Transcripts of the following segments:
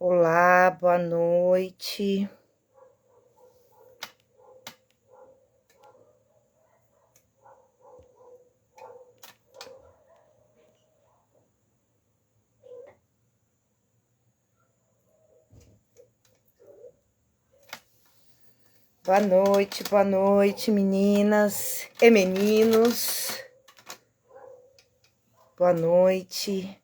Olá, boa noite. Boa noite, meninas e meninos. Boa noite.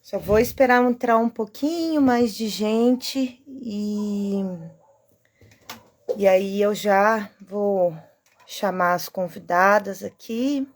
Só vou esperar entrar um pouquinho mais de gente e aí eu já vou chamar as convidadas aqui.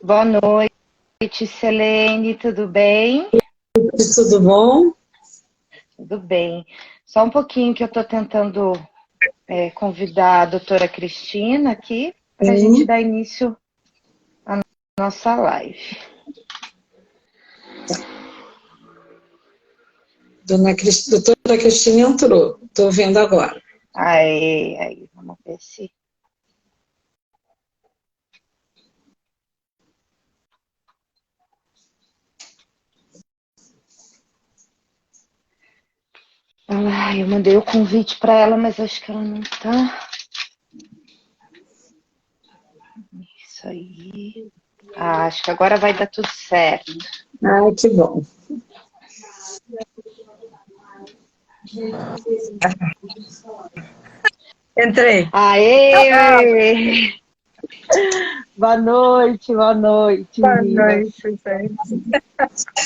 Boa noite, Selene, tudo bem? Tudo bom? Tudo bem. Só um pouquinho que eu estou tentando convidar a doutora Cristina aqui para a gente dar início à nossa live. Doutora Cristina entrou, estou vendo agora. Aí, vamos ver se... Eu mandei o convite para ela, mas acho que ela não tá. Isso aí. Acho que agora vai dar tudo certo. Ai, que bom. Entrei. Aê! Boa noite, meninas. Gente.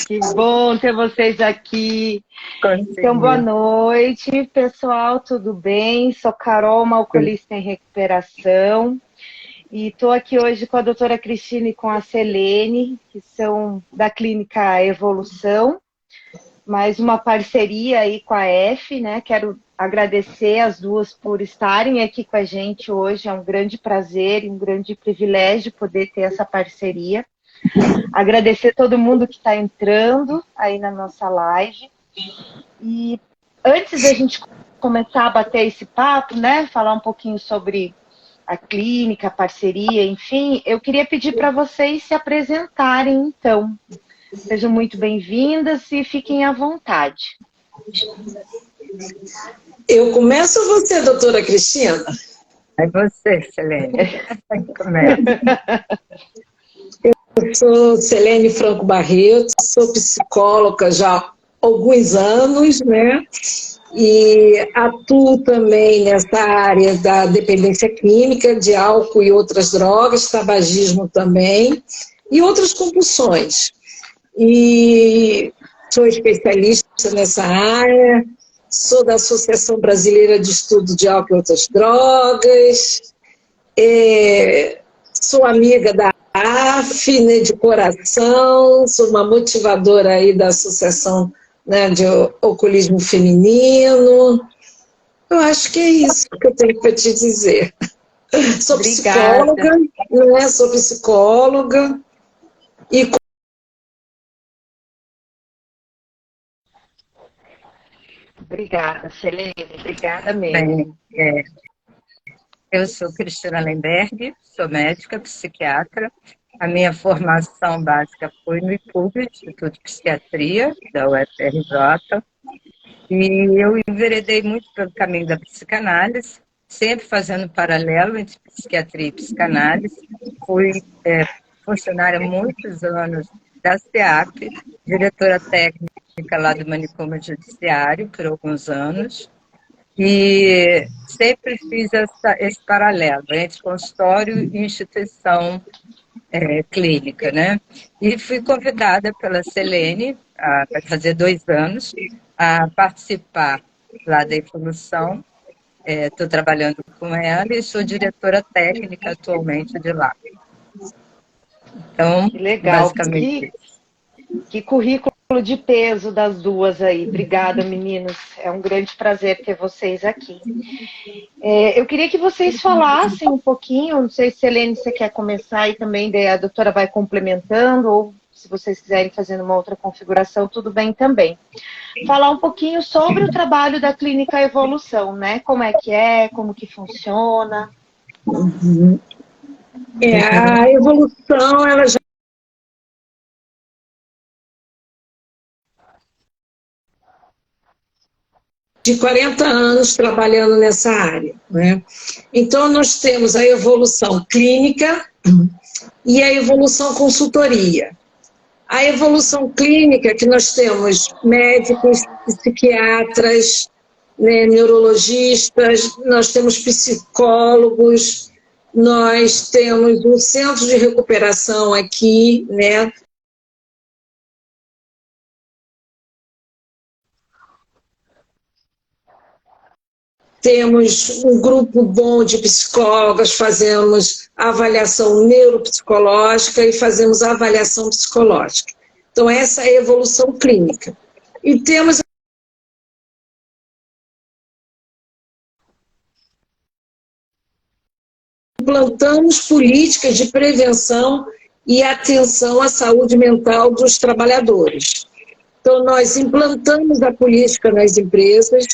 Que bom ter vocês aqui. Então, boa Consegui. noite, pessoal, tudo bem? Sou Carol, uma alcoolista em recuperação. E estou aqui hoje com a doutora Cristina e com a Selene, que são da Clínica Evolução, mais uma parceria aí com a F, né? Quero agradecer as duas por estarem aqui com a gente hoje. É um grande prazer e um grande privilégio poder ter essa parceria. Agradecer todo mundo que está entrando aí na nossa live. E antes da gente começar a bater esse papo, né? Falar um pouquinho sobre a clínica, a parceria, enfim, eu queria pedir para vocês se apresentarem, então. Sejam muito bem-vindas e fiquem à vontade. Eu começo ou você, doutora Cristina? É você, Selene. Começa. Eu sou Selene Franco Barreto, sou psicóloga já há alguns anos, né? E atuo também nessa área da dependência química, de álcool e outras drogas, tabagismo também, e outras compulsões. E sou especialista nessa área, sou da Associação Brasileira de Estudo de Álcool e Outras Drogas, sou amiga da AF, né, de coração, sou uma motivadora aí da Associação, né, de Alcoolismo Feminino. Eu acho que é isso que eu tenho para te dizer. Sou psicóloga, né, sou psicóloga e Obrigada, Selene. Obrigada mesmo. Bem, eu sou Cristina Lemberg, sou médica, psiquiatra. A minha formação básica foi no IPUB, Instituto de Psiquiatria, da UFRJ. E eu enveredei muito pelo caminho da psicanálise, sempre fazendo paralelo entre psiquiatria e psicanálise. Fui funcionária há muitos anos da SEAP, diretora técnica lá do Manicômio Judiciário por alguns anos. E sempre fiz esse paralelo entre consultório e instituição clínica, né? E fui convidada pela Selene, vai fazer 2 anos, a participar lá da evolução. Estou trabalhando com ela e sou diretora técnica atualmente de lá. Então, Que legal. basicamente Que currículo de peso das duas aí. Obrigada, meninos. É um grande prazer ter vocês aqui. Eu queria que vocês falassem um pouquinho, não sei se, Helene, você quer começar e também daí a doutora vai complementando, ou se vocês quiserem fazer uma outra configuração, tudo bem também. Falar um pouquinho sobre o trabalho da Clínica Evolução, né? Como que funciona. A evolução, ela já de 40 anos trabalhando nessa área, né? Então, nós temos a evolução clínica e a evolução consultoria. A evolução clínica, que nós temos médicos, psiquiatras, né, neurologistas, nós temos psicólogos, nós temos um centro de recuperação aqui, né? Temos um grupo bom de psicólogas, fazemos avaliação neuropsicológica e fazemos avaliação psicológica. Então, essa é a evolução clínica. E temos implantamos políticas de prevenção e atenção à saúde mental dos trabalhadores. Então, nós implantamos a política nas empresas.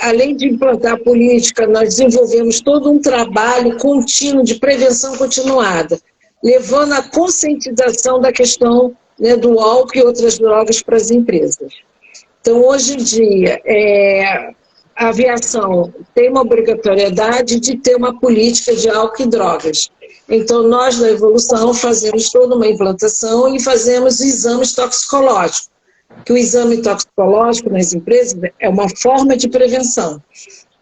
Além de implantar a política, nós desenvolvemos todo um trabalho contínuo de prevenção continuada, levando a conscientização da questão, né, do álcool e outras drogas para as empresas. Então, hoje em dia, a aviação tem uma obrigatoriedade de ter uma política de álcool e drogas. Então, nós, na Evolução, fazemos toda uma implantação e fazemos exames toxicológicos. Que o exame toxicológico nas empresas é uma forma de prevenção,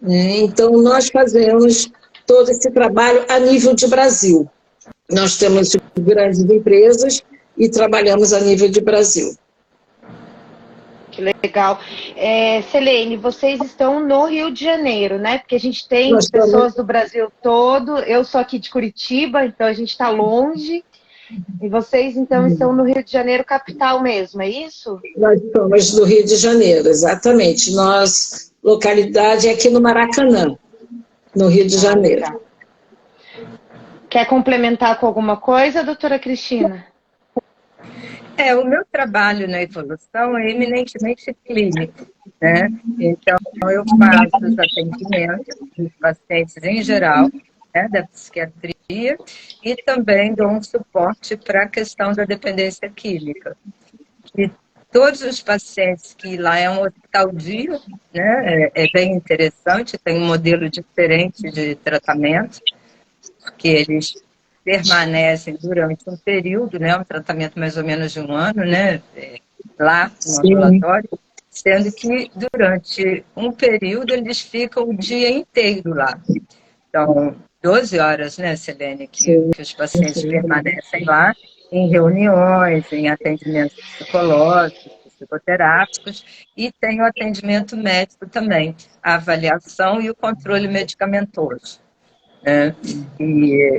né? Então, nós fazemos todo esse trabalho a nível de Brasil. Nós temos grandes empresas e trabalhamos a nível de Brasil. Que legal. Selene, vocês estão no Rio de Janeiro, né? Porque a gente tem pessoas do Brasil todo. Eu sou aqui de Curitiba, então a gente está longe. E vocês, então, estão no Rio de Janeiro, capital mesmo, é isso? Nós somos do Rio de Janeiro, exatamente. Nossa localidade é aqui no Maracanã, no Rio de Janeiro. Tá. Quer complementar com alguma coisa, doutora Cristina? O meu trabalho na evolução é eminentemente clínico, né? Então, eu faço os atendimentos dos pacientes em geral, né, da psiquiatria, e também dou um suporte para a questão da dependência química. E todos os pacientes que lá é um hospital dia, né, é bem interessante, tem um modelo diferente de tratamento, que eles permanecem durante um período, né, um tratamento mais ou menos de 1 ano, né, lá no ambulatório, sendo que durante um período eles ficam o dia inteiro lá. Então, 12 horas, né, Selene, que os pacientes permanecem lá em reuniões, em atendimentos psicológicos, psicoterápicos, e tem o atendimento médico também, a avaliação e o controle medicamentoso.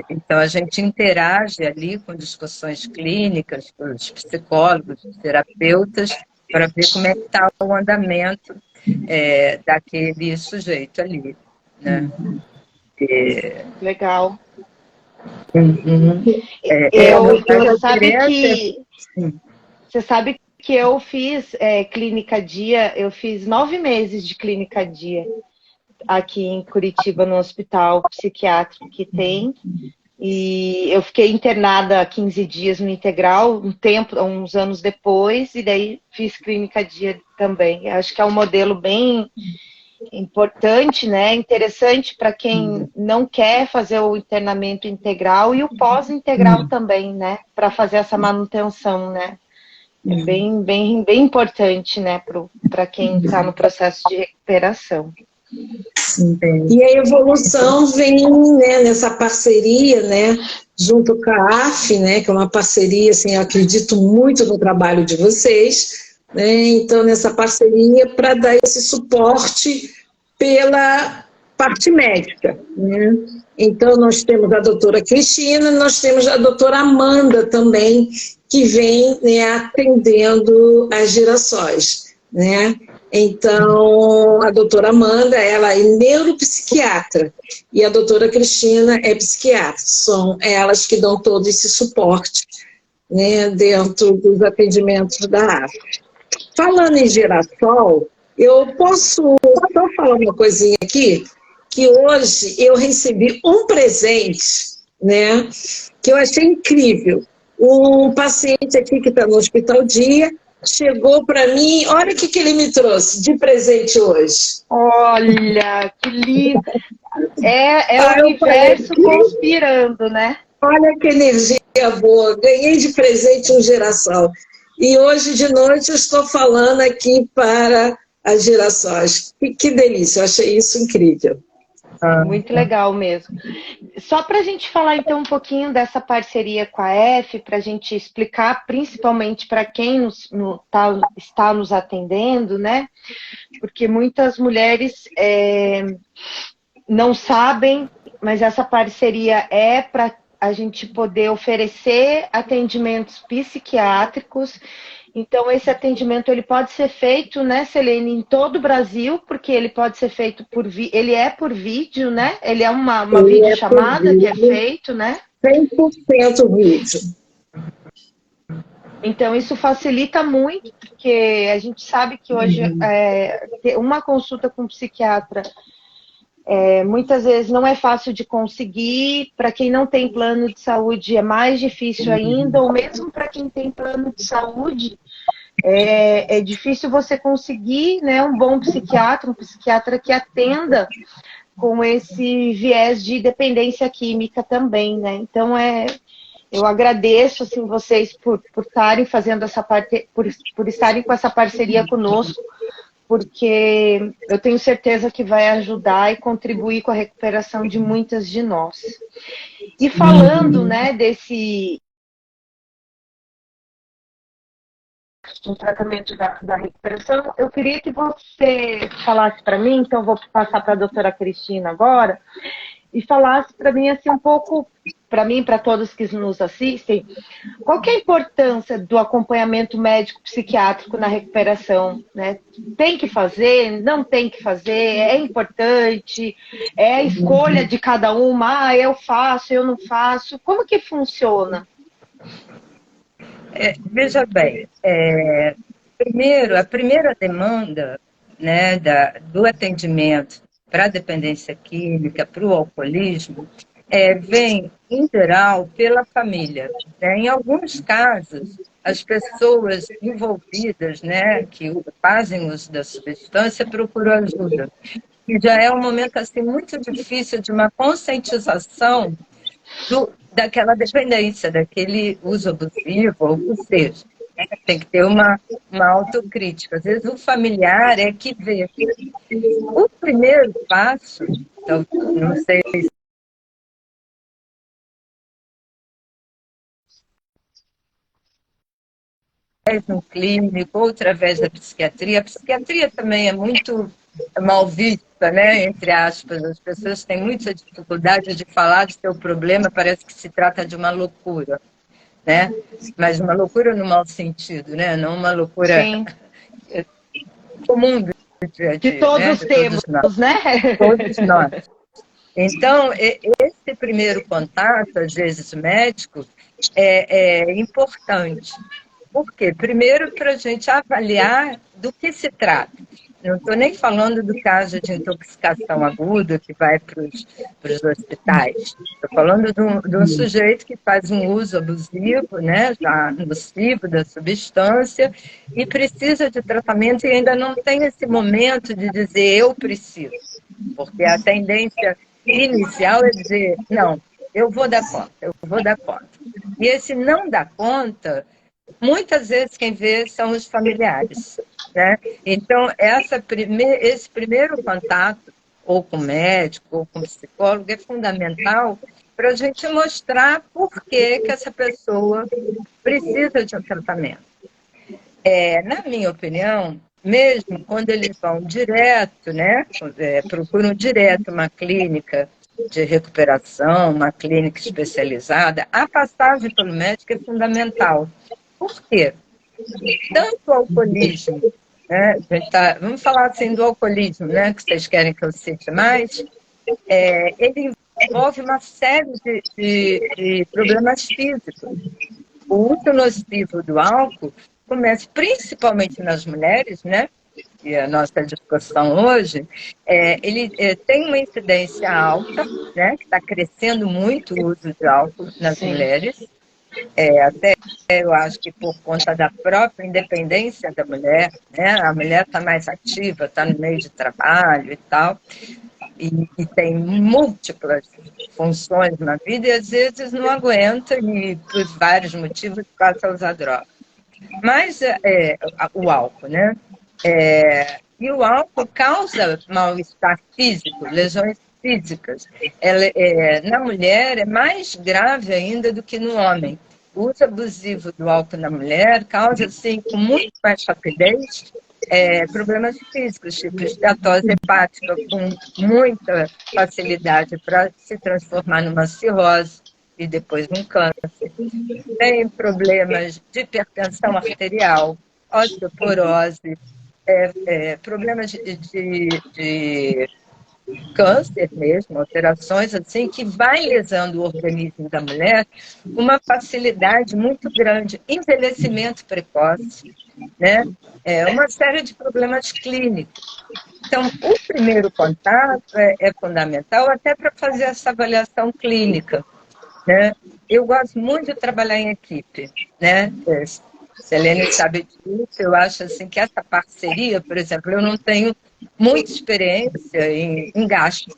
Então, a gente interage ali com discussões clínicas, com os psicólogos, os terapeutas, para ver como é que está o andamento daquele sujeito ali, né? Legal. Você sabe que eu fiz clínica dia, eu fiz 9 meses de clínica dia aqui em Curitiba, no hospital psiquiátrico que tem, e eu fiquei internada 15 dias no integral, uns anos depois, e daí fiz clínica dia também. Acho que é um modelo bem importante, né? Interessante para quem não quer fazer o internamento integral e o pós-integral também, né? Para fazer essa manutenção, né? É bem importante, né? Para quem está no processo de recuperação. E a evolução vem, né, nessa parceria, né, junto com a AF, né, que é uma parceria, assim, eu acredito muito no trabalho de vocês, né, então nessa parceria para dar esse suporte pela parte médica, né. Então nós temos a doutora Cristina, nós temos a doutora Amanda também, que vem, né, atendendo as Girassóis, né. Então, a doutora Amanda, ela é neuropsiquiatra e a doutora Cristina é psiquiatra. São elas que dão todo esse suporte, né, dentro dos atendimentos da AF. Falando em Girassol, eu posso só falar uma coisinha aqui, que hoje eu recebi um presente, né, que eu achei incrível. Um paciente aqui que está no Hospital Dia chegou para mim, olha o que ele me trouxe de presente hoje. Olha, que lindo! É o universo conspirando, né? Olha que energia boa, ganhei de presente um Girassol. E hoje de noite eu estou falando aqui para as Girassóis. Que delícia, eu achei isso incrível. Muito legal mesmo. Só para a gente falar então um pouquinho dessa parceria com a F, para a gente explicar, principalmente para quem está nos atendendo, né? Porque muitas mulheres não sabem, mas essa parceria é para a gente poder oferecer atendimentos psiquiátricos. Então, esse atendimento ele pode ser feito, né, Selene, em todo o Brasil, porque ele pode ser feito ele é por vídeo, né? Ele é uma videochamada que é feito, né? 100% vídeo. Então, isso facilita muito, porque a gente sabe que hoje uma consulta com um psiquiatra muitas vezes não é fácil de conseguir. Para quem não tem plano de saúde é mais difícil ainda, ou mesmo para quem tem plano de saúde é difícil você conseguir, né, um bom psiquiatra, um psiquiatra que atenda com esse viés de dependência química também, né? Então eu agradeço assim vocês por estarem fazendo essa parte, por estarem com essa parceria conosco, porque eu tenho certeza que vai ajudar e contribuir com a recuperação de muitas de nós. E falando, né, do tratamento da recuperação, eu queria que você falasse para mim, então vou passar para a doutora Cristina agora, e falasse para mim assim um pouco, para mim, para todos que nos assistem, qual que é a importância do acompanhamento médico psiquiátrico na recuperação, né? Tem que fazer, não tem que fazer, é importante, é a escolha de cada uma, eu faço, eu não faço, como que funciona? Veja bem, a primeira demanda, né, do atendimento para a dependência química, para o alcoolismo, vem, em geral, pela família, né? Em alguns casos, as pessoas envolvidas, né, que fazem uso da substância, procuram ajuda. E já é um momento assim, muito difícil de uma conscientização daquela dependência, daquele uso abusivo, ou seja, tem que ter uma autocrítica. Às vezes o familiar é que vê. O primeiro passo, então, não sei se no clínico ou através da psiquiatria. A psiquiatria também é muito mal vista, né? Entre aspas, as pessoas têm muita dificuldade de falar do seu problema, parece que se trata de uma loucura, né? Mas uma loucura no mau sentido, né? Não uma loucura comum do dia a dia, que todos temos, né? Todos nós. Então, esse primeiro contato, às vezes médico, é importante. Por quê? Primeiro, para a gente avaliar do que se trata. Não estou nem falando do caso de intoxicação aguda que vai para os hospitais. Estou falando de um sujeito que faz um uso abusivo, né, já nocivo da substância, e precisa de tratamento e ainda não tem esse momento de dizer eu preciso. Porque a tendência inicial é dizer, não, eu vou dar conta. E esse não dar conta, muitas vezes quem vê são os familiares, né? Então, esse primeiro contato, ou com médico, ou com psicólogo, é fundamental para a gente mostrar por que essa pessoa precisa de um tratamento. Na minha opinião, mesmo quando eles vão direto, né, procuram direto uma clínica de recuperação, uma clínica especializada, a passagem pelo médico é fundamental. Por quê? Tanto o alcoolismo, né, vamos falar assim do alcoolismo, né, que vocês querem que eu cite mais, ele envolve uma série de problemas físicos. O uso nocivo do álcool começa principalmente nas mulheres, né? E a nossa discussão hoje, ele tem uma incidência alta, né? Que está crescendo muito o uso de álcool nas mulheres. Até eu acho que por conta da própria independência da mulher, né? A mulher está mais ativa, está no meio de trabalho e tal, e tem múltiplas funções na vida e às vezes não aguenta e por vários motivos passa a usar droga. Mas o álcool, né? E o álcool causa mal-estar físico, lesões físicas. Na mulher é mais grave ainda do que no homem. O uso abusivo do álcool na mulher causa, assim, com muito mais rapidez, problemas físicos, tipo esteatose hepática, com muita facilidade para se transformar numa cirrose e depois num câncer. Tem problemas de hipertensão arterial, osteoporose, problemas de câncer mesmo, alterações assim, que vai lesando o organismo da mulher com uma facilidade muito grande, envelhecimento precoce, né? Uma série de problemas clínicos. Então, o primeiro contato é fundamental até para fazer essa avaliação clínica, né? Eu gosto muito de trabalhar em equipe, né? Selene sabe disso, eu acho assim, que essa parceria, por exemplo, eu não tenho muita experiência em gastos.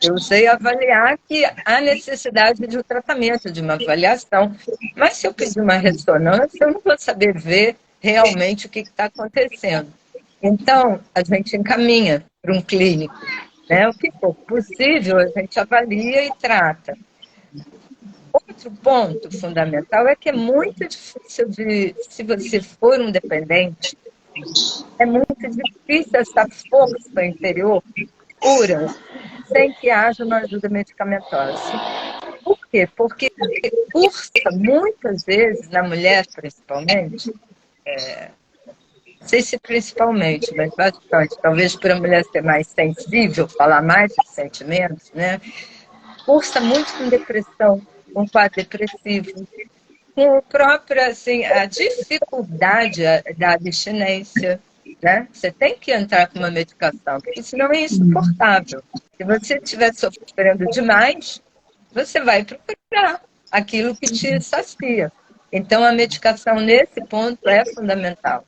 Eu sei avaliar que há necessidade de um tratamento, de uma avaliação, mas se eu pedir uma ressonância, eu não vou saber ver realmente o que está acontecendo. Então, a gente encaminha para um clínico, né? O que for possível, a gente avalia e trata. Outro ponto fundamental é que é muito difícil se você for um dependente, é muito difícil essa força interior pura, sem que haja uma ajuda medicamentosa. Por quê? Porque força, muitas vezes, na mulher principalmente, não sei se principalmente, mas bastante, talvez para a mulher ser mais sensível, falar mais de sentimentos, né? Força muito com depressão, com quadro depressivo, com a própria, assim, a dificuldade da abstinência, né? Você tem que entrar com uma medicação, porque senão é insuportável. Se você estiver sofrendo demais, você vai procurar aquilo que te sacia. Então, a medicação, nesse ponto, é fundamental.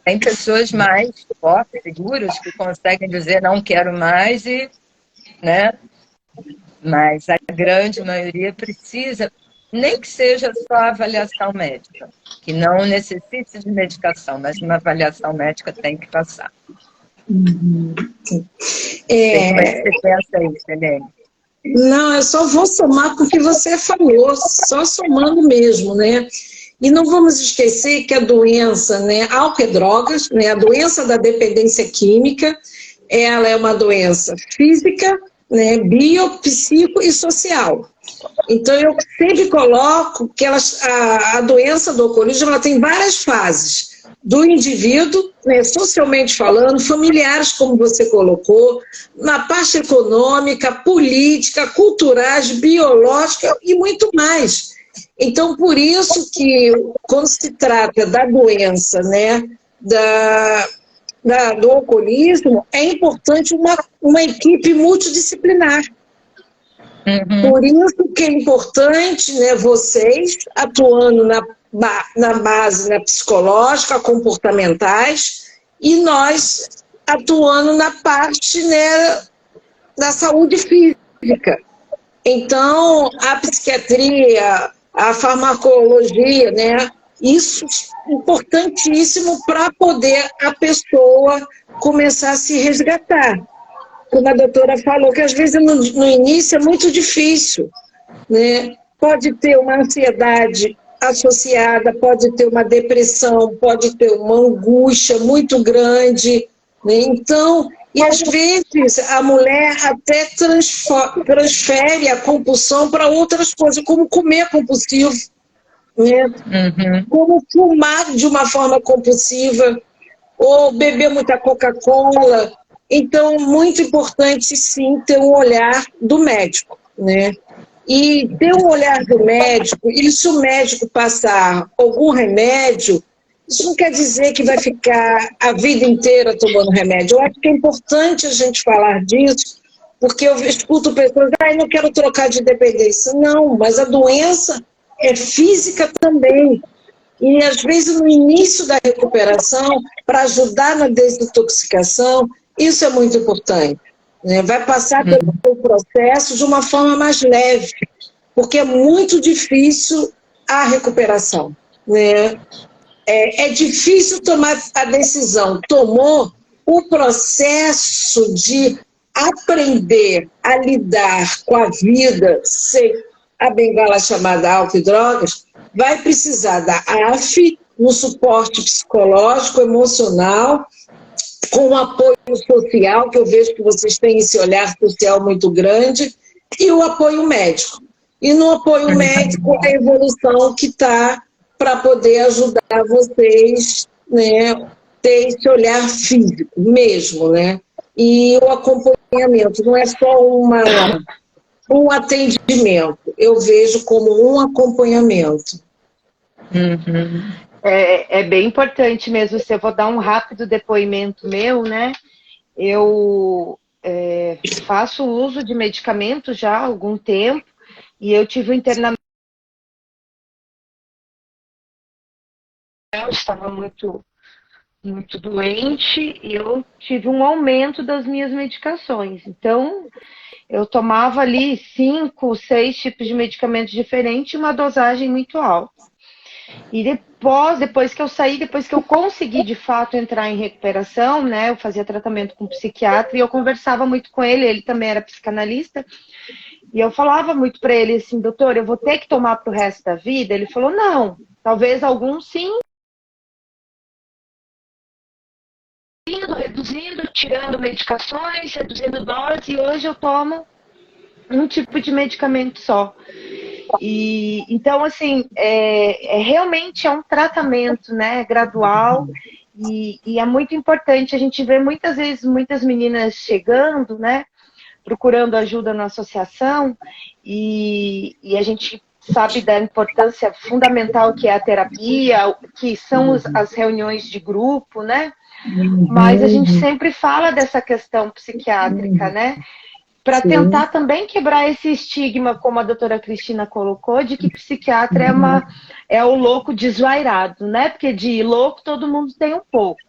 Tem pessoas mais fortes, seguras, que conseguem dizer não quero mais, né? Mas a grande maioria precisa, nem que seja só avaliação médica, que não necessite de medicação, mas uma avaliação médica tem que passar. Como é que você pensa aí, Selene? Não, eu só vou somar com o que você falou, só somando mesmo, né? E não vamos esquecer que a doença, né, álcool e drogas, né, a doença da dependência química, ela é uma doença física, né, bio, psico e social. Então, eu sempre coloco que a doença do alcoolismo ela tem várias fases. Do indivíduo, né, socialmente falando, familiares, como você colocou, na parte econômica, política, culturais, biológica e muito mais. Então, por isso que, quando se trata da doença, né, do alcoolismo, é importante uma equipe multidisciplinar. Por isso que é importante, né, vocês atuando na base, né, psicológica, comportamentais, e nós atuando na parte, né, da saúde física. Então, a psiquiatria, a farmacologia, né, isso é importantíssimo para poder a pessoa começar a se resgatar. como a doutora falou, que às vezes no início é muito difícil, né? Pode ter uma ansiedade associada, pode ter uma depressão, pode ter uma angústia muito grande, né? Então, e às vezes a mulher até transfere a compulsão para outras coisas, como comer compulsivo, né? Como fumar de uma forma compulsiva, ou beber muita Coca-Cola. Então, muito importante, sim, ter um olhar do médico, né? E ter um olhar do médico, e se o médico passar algum remédio, isso não quer dizer que vai ficar a vida inteira tomando remédio. Eu acho que é importante a gente falar disso, porque eu escuto pessoas, não quero trocar de dependência. Não, mas a doença é física também. E, às vezes, no início da recuperação, para ajudar na desintoxicação, isso é muito importante, né? Vai passar pelo processo de uma forma mais leve, porque é muito difícil a recuperação, né? É difícil tomar a decisão. Tomou, o processo de aprender a lidar com a vida sem a bengala chamada álcool e drogas, vai precisar da AF, um suporte psicológico, emocional, com um apoio social, que eu vejo que vocês têm esse olhar social muito grande, e o apoio médico. E no apoio médico, a evolução que está para poder ajudar vocês, né, ter esse olhar físico mesmo, né? E o acompanhamento, não é só um atendimento, eu vejo como um acompanhamento. É bem importante mesmo. Se eu vou dar um rápido depoimento meu, né? Eu faço uso de medicamentos já há algum tempo e eu tive um internamento. Eu estava muito doente e eu tive um aumento das minhas medicações. Então, eu tomava ali 5, 6 tipos de medicamentos diferentes e uma dosagem muito alta. E depois que eu saí, depois que eu consegui de fato entrar em recuperação, né, eu fazia tratamento com um psiquiatra e eu conversava muito com ele, ele também era psicanalista, e eu falava muito para ele assim, doutor, eu vou ter que tomar pro resto da vida? Ele falou, não, talvez alguns sim, reduzindo, tirando medicações, reduzindo dose, e hoje eu tomo um tipo de medicamento só. E então, assim, realmente é um tratamento, né, gradual, e é muito importante. A gente vê muitas vezes muitas meninas chegando, né, procurando ajuda na associação, e a gente sabe da importância fundamental que é a terapia, que são as reuniões de grupo, né? Mas a gente sempre fala dessa questão psiquiátrica, né? Para tentar também quebrar esse estigma, como a doutora Cristina colocou, de que psiquiatra é o louco desvairado, né? Porque de louco todo mundo tem um pouco.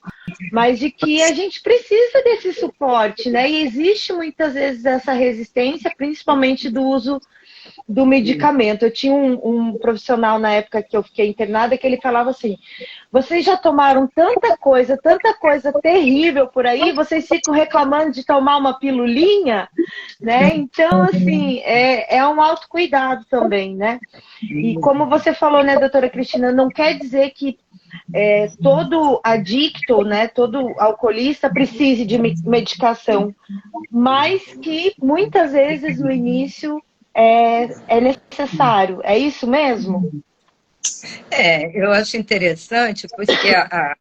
Mas de que a gente precisa desse suporte, né? E existe muitas vezes essa resistência, principalmente do uso do medicamento. Eu tinha um profissional na época que eu fiquei internada que ele falava assim, vocês já tomaram tanta coisa terrível por aí, vocês ficam reclamando de tomar uma pilulinha, né? Então, assim, é um autocuidado também, né? E como você falou, né, doutora Cristina, não quer dizer que todo adicto, né, todo alcoolista precise de medicação, mas que muitas vezes no início é necessário. É isso mesmo? Eu acho interessante porque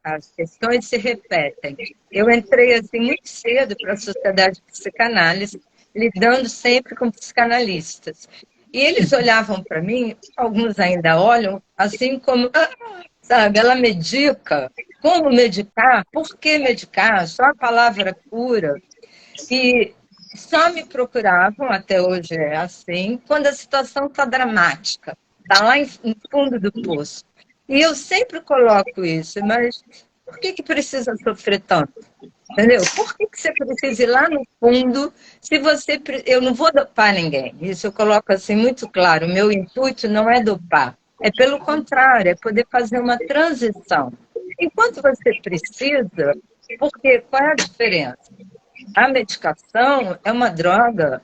as questões se repetem. Eu entrei assim muito cedo para a Sociedade de Psicanálise, lidando sempre com psicanalistas. E eles olhavam para mim, alguns ainda olham, assim como, sabe, ela medica. Como medicar? Por que medicar? Só a palavra cura. E só me procuravam, até hoje é assim, quando a situação está dramática, está lá no fundo do poço. E eu sempre coloco isso, mas por que precisa sofrer tanto? Entendeu? Por que você precisa ir lá no fundo se você... Eu não vou dopar ninguém. Isso eu coloco assim muito claro. O meu intuito não é dopar. É pelo contrário, é poder fazer uma transição. Enquanto você precisa, porque qual é a diferença? A medicação é uma droga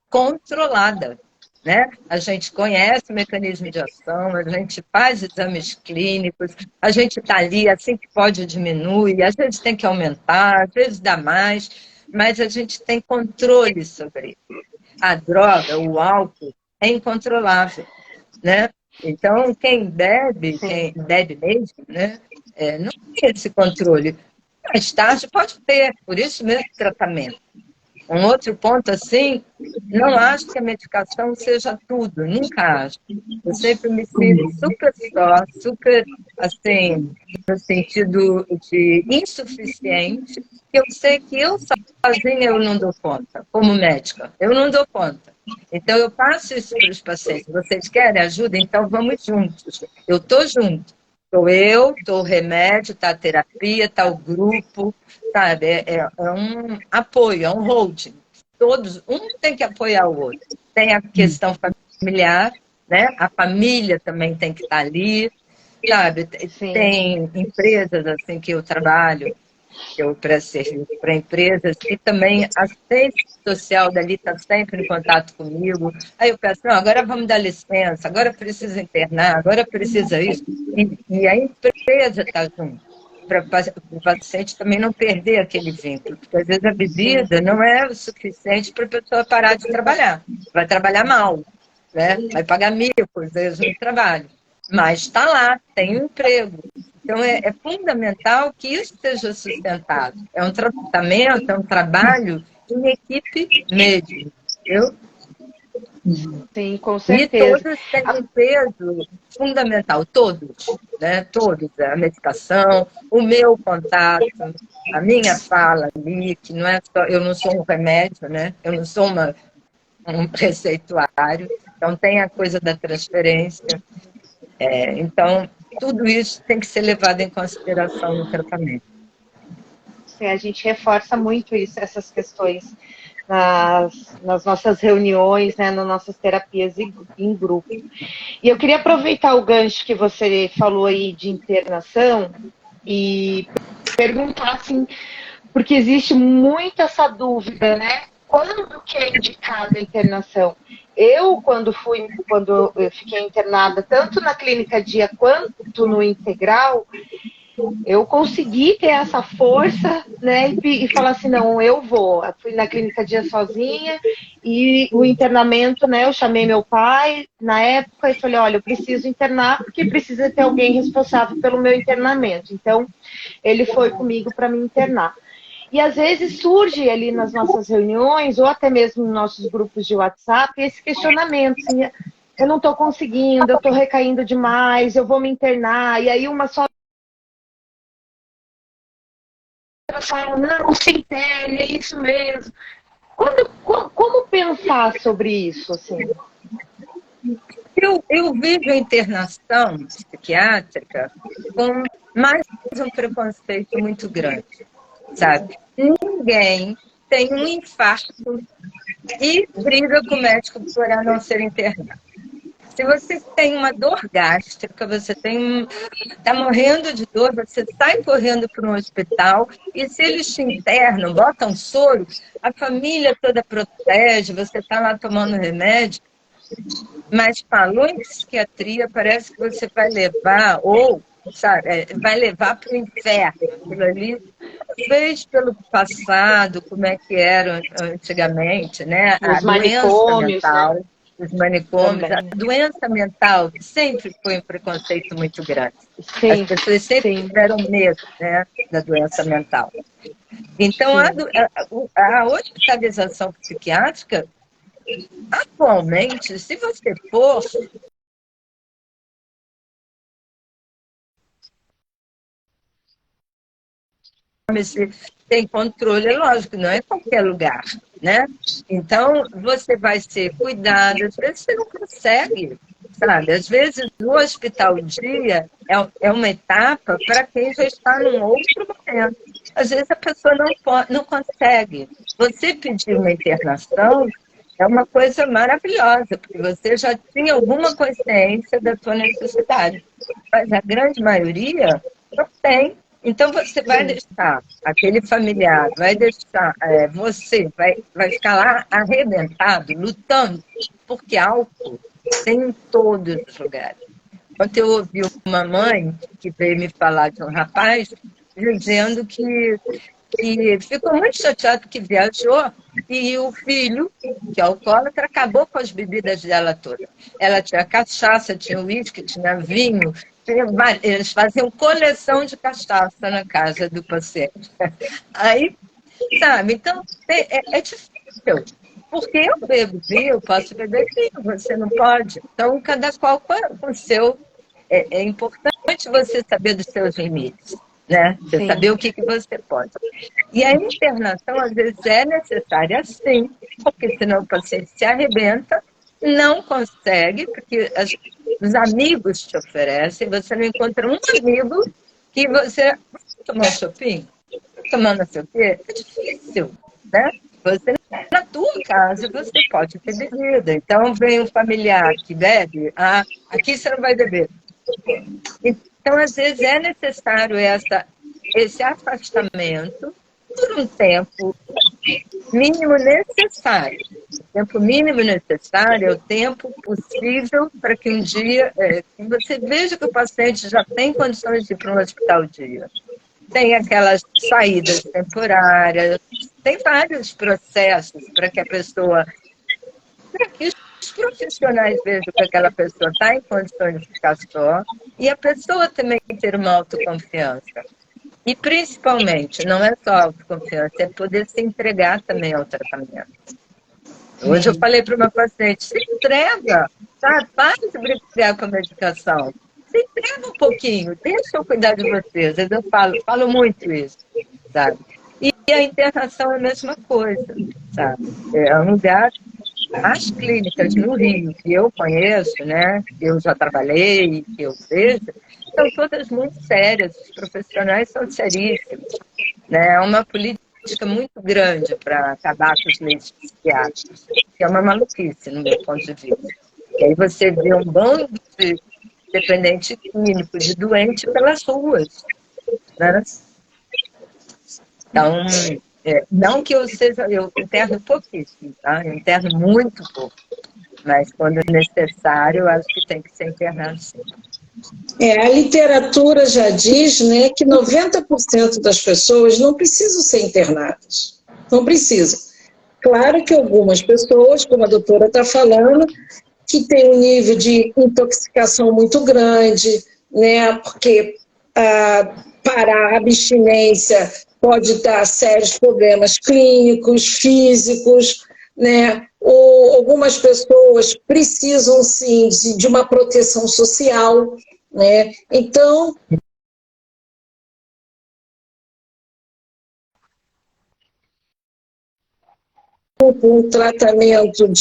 controlada, né? A gente conhece o mecanismo de ação, a gente faz exames clínicos, a gente está ali, assim que pode diminui, às vezes tem que aumentar, às vezes dá mais, mas a gente tem controle sobre isso. A droga, o álcool, é incontrolável, né? Então, quem bebe mesmo, né? Não tem esse controle. Mais tarde pode ter, por isso mesmo tratamento. Um outro ponto, assim, não acho que a medicação seja tudo, nunca acho. Eu sempre me sinto super só, super, assim, no sentido de insuficiente, que eu sei que eu sozinha eu não dou conta, como médica, eu não dou conta. Então, eu passo isso para os pacientes. Vocês querem ajuda? Então, vamos juntos. Eu estou junto. Estou eu, estou o remédio, está a terapia, está o grupo, sabe? É um apoio, é um holding. Todos, um tem que apoiar o outro. Tem a questão familiar, né? A família também tem que estar ali, sabe? Tem empresas assim que eu trabalho, eu presto serviço para empresas, e também a assistente social dali está sempre em contato comigo. Aí eu peço, não, agora vamos dar licença, agora precisa internar, agora precisa isso. E a empresa está junto, para o paciente também não perder aquele vínculo, porque às vezes a bebida não é o suficiente para a pessoa parar de trabalhar. Vai trabalhar mal, né? Vai pagar mico, às vezes, no trabalho. Mas está lá, tem um emprego. Então, é fundamental que isso seja sustentado. É um tratamento, é um trabalho em equipe mesmo. Entendeu? Sim, com certeza. E todos têm um peso fundamental, todos, né? Todos, a medicação, o meu contato, a minha fala ali, que não é só, eu não sou um remédio, né? Eu não sou um receituário, então tem a coisa da transferência. Então, tudo isso tem que ser levado em consideração no tratamento. Sim, a gente reforça muito isso, essas questões nas nossas reuniões, né, nas nossas terapias em grupo. E eu queria aproveitar o gancho que você falou aí de internação e perguntar, assim, porque existe muito essa dúvida, né? Quando que é indicada a internação? Quando eu fiquei internada, tanto na clínica dia quanto no integral, eu consegui ter essa força, né, e falar assim, não, eu vou. Eu fui na clínica dia sozinha e o internamento, né, eu chamei meu pai na época e falei, olha, eu preciso internar porque precisa ter alguém responsável pelo meu internamento. Então, ele foi comigo para me internar. E às vezes surge ali nas nossas reuniões, ou até mesmo nos nossos grupos de WhatsApp, esse questionamento, assim, eu não estou conseguindo, eu estou recaindo demais, eu vou me internar, e aí uma só fala, não, se interne, é isso mesmo. Como pensar sobre isso, assim? Eu vejo a internação psiquiátrica com mais um preconceito muito grande, sabe? Ninguém tem um infarto e briga com o médico por não ser internado. Se você tem uma dor gástrica, você está morrendo de dor, você sai correndo para um hospital e se eles te internam, botam soro, a família toda protege, você está lá tomando remédio, mas falou em psiquiatria, parece que você vai levar, vai levar para o inferno. Aquilo ali, talvez pelo passado, como é que era antigamente, né? A doença mental. Né? Os manicômios, também. A doença mental sempre foi um preconceito muito grande. Sim, as pessoas sempre tiveram medo, né, da doença mental. Então, a hospitalização psiquiátrica, atualmente, se você for tem controle, é lógico, não é em qualquer lugar, né? Então, você vai ser cuidado, às vezes você não consegue, sabe? Às vezes, o hospital dia é uma etapa para quem já está num outro momento. Às vezes, a pessoa não consegue. Você pedir uma internação é uma coisa maravilhosa, porque você já tinha alguma consciência da sua necessidade. Mas a grande maioria não tem. Então, você vai deixar aquele familiar, vai deixar, vai ficar lá arrebentado, lutando, porque álcool tem em todos os lugares. Ontem eu ouvi uma mãe que veio me falar de um rapaz dizendo que ficou muito chateado que viajou e o filho, que é alcoólatra, acabou com as bebidas dela todas. Ela tinha cachaça, tinha uísque, tinha vinho, eles faziam coleção de cachaça na casa do paciente. Aí, sabe, então é difícil. Porque eu bebo vinho, eu posso beber vinho, você não pode. Então, cada qual com o seu. É importante você saber dos seus limites, né? Você saber o que você pode. E a internação, às vezes, é necessária, sim, porque senão o paciente se arrebenta, não consegue, porque os amigos te oferecem, você não encontra um amigo que você tomar um chopinho, tomando não sei o quê, é difícil, né? Você, na tua casa, você pode ter bebida. Então, vem um familiar que bebe, aqui você não vai beber. Então, às vezes, é necessário esse afastamento por um tempo mínimo necessário. O tempo mínimo necessário é o tempo possível para que um dia você veja que o paciente já tem condições de ir para um hospital dia. Tem aquelas saídas temporárias, tem vários processos para que a pessoa... Para que os profissionais vejam que aquela pessoa está em condições de ficar só e a pessoa também ter uma autoconfiança. E, principalmente, não é só autoconfiança, é poder se entregar também ao tratamento. Hoje eu falei para uma paciente, se entrega, sabe? Para de brigar com a medicação. Se entrega um pouquinho, deixa eu cuidar de você. Às vezes eu falo muito isso, sabe? E a internação é a mesma coisa, sabe? É um lugar, as clínicas no Rio que eu conheço, né? Que eu já trabalhei, que eu vejo, são todas muito sérias, os profissionais são seríssimos, né? É uma política muito grande para acabar com os leitos psiquiátricos, que é uma maluquice, no meu ponto de vista. E aí você vê um bando de dependente químico, de doente pelas ruas, né? Então, não que eu interno pouquíssimo, tá? Eu interno muito pouco, mas quando é necessário, eu acho que tem que ser internado sim. A literatura já diz, né, que 90% das pessoas não precisam ser internadas. Não precisam. Claro que algumas pessoas, como a doutora está falando, que tem um nível de intoxicação muito grande, né, porque parar a abstinência pode dar sérios problemas clínicos, físicos, né, ou algumas pessoas precisam, sim, de uma proteção social, né? Então, um tratamento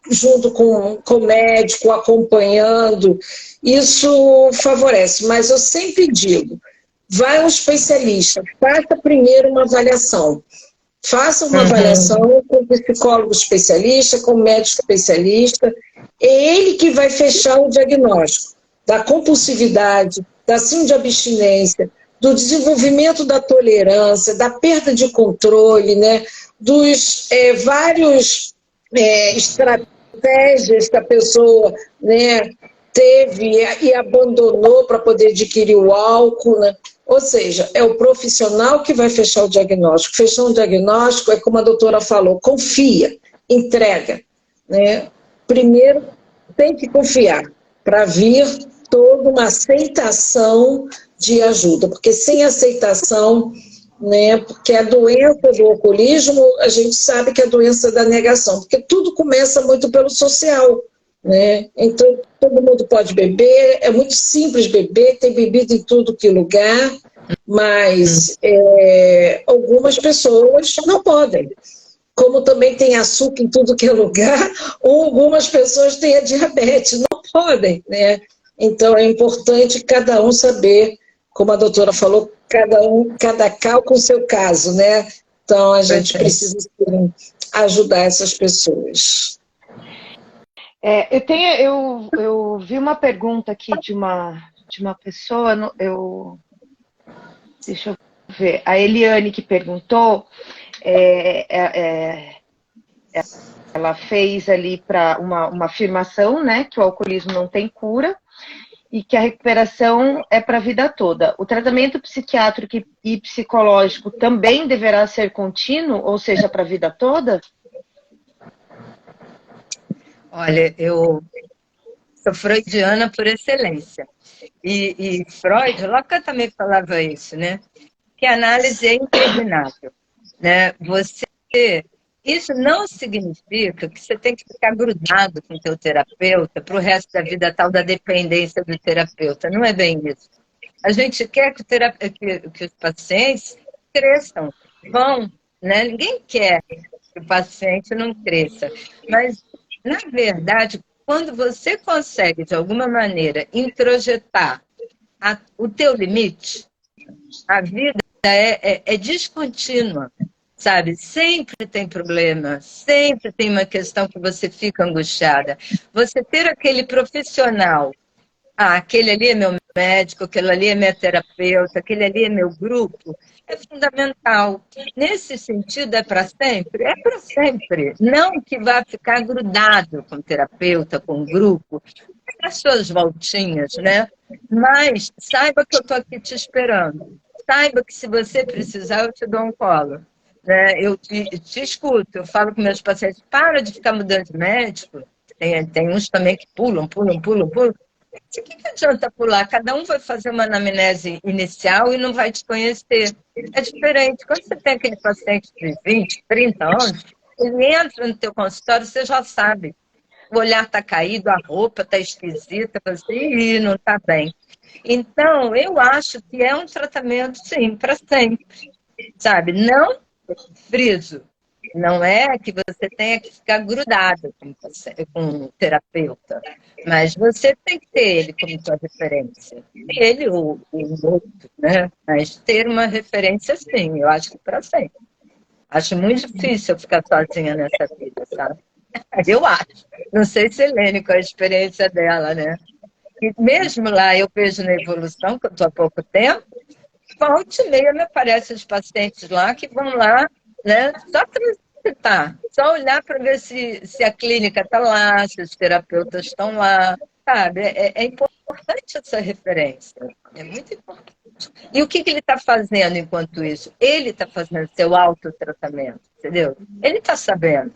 junto com o médico, acompanhando, isso favorece. Mas eu sempre digo, vai um especialista, faça primeiro uma avaliação. Faça uma avaliação com o psicólogo especialista, com o médico especialista. É ele que vai fechar o diagnóstico da compulsividade, da síndrome de abstinência, do desenvolvimento da tolerância, da perda de controle, né? Dos vários estratégias que a pessoa, né, teve e abandonou para poder adquirir o álcool, né? Ou seja, é o profissional que vai fechar o diagnóstico. Fechar um diagnóstico é como a doutora falou, confia, entrega, né? Primeiro, tem que confiar para vir toda uma aceitação de ajuda, porque sem aceitação, né, porque a doença do alcoolismo, a gente sabe que é a doença da negação, porque tudo começa muito pelo social, né? Então, todo mundo pode beber, é muito simples beber, tem bebida em tudo que lugar, mas algumas pessoas não podem. Como também tem açúcar em tudo que é lugar, ou algumas pessoas têm a diabetes, não podem, né? Então, é importante cada um saber, como a doutora falou, cada cal com o seu caso, né? Então, a gente precisa ajudar essas pessoas. Eu vi uma pergunta aqui de uma pessoa, Deixa eu ver. A Eliane que perguntou, ela fez ali para uma afirmação, né, que o alcoolismo não tem cura e que a recuperação é para a vida toda. O tratamento psiquiátrico e psicológico também deverá ser contínuo, ou seja, para a vida toda? Olha, eu sou freudiana por excelência. E Freud, Lacan também falava isso, né? Que a análise é interminável, né? Isso não significa que você tem que ficar grudado com o teu terapeuta para o resto da vida, tal da dependência do terapeuta. Não é bem isso. A gente quer que os pacientes cresçam, vão, né? Ninguém quer que o paciente não cresça. Mas, na verdade, quando você consegue, de alguma maneira, introjetar o teu limite, a vida é descontínua, sabe? Sempre tem problema, sempre tem uma questão que você fica angustiada. Você ter aquele profissional, aquele ali é meu médico, aquele ali é minha terapeuta, aquele ali é meu grupo, é fundamental. Nesse sentido, é para sempre? É para sempre. Não que vá ficar grudado com o terapeuta, com o grupo, as suas voltinhas, né? Mas saiba que eu estou aqui te esperando. Saiba que se você precisar, eu te dou um colo. Né? Eu te escuto, eu falo com meus pacientes, para de ficar mudando de médico. Tem uns também que pulam. O que adianta pular? Cada um vai fazer uma anamnese inicial e não vai te conhecer. É diferente. Quando você tem aquele paciente de 20, 30 anos, ele entra no teu consultório, você já sabe. O olhar está caído, a roupa está esquisita, você não está bem. Então, eu acho que é um tratamento, sim, para sempre. Sabe? Não, friso, não é que você tenha que ficar grudado com o terapeuta, mas você tem que ter ele como sua referência. Ele ou o outro, né? Mas ter uma referência, sim, eu acho que para sempre. Acho muito difícil eu ficar sozinha nessa vida, sabe? Eu acho. Não sei se Helene, com a experiência dela, né? E mesmo lá eu vejo na evolução, que eu estou há pouco tempo, volta e meia me aparecem os pacientes lá que vão lá, né? Só para visitar, só olhar para ver se a clínica está lá, se os terapeutas estão lá, sabe? É importante essa referência, é muito importante. E o que ele está fazendo enquanto isso? Ele está fazendo seu autotratamento, entendeu? Ele está sabendo.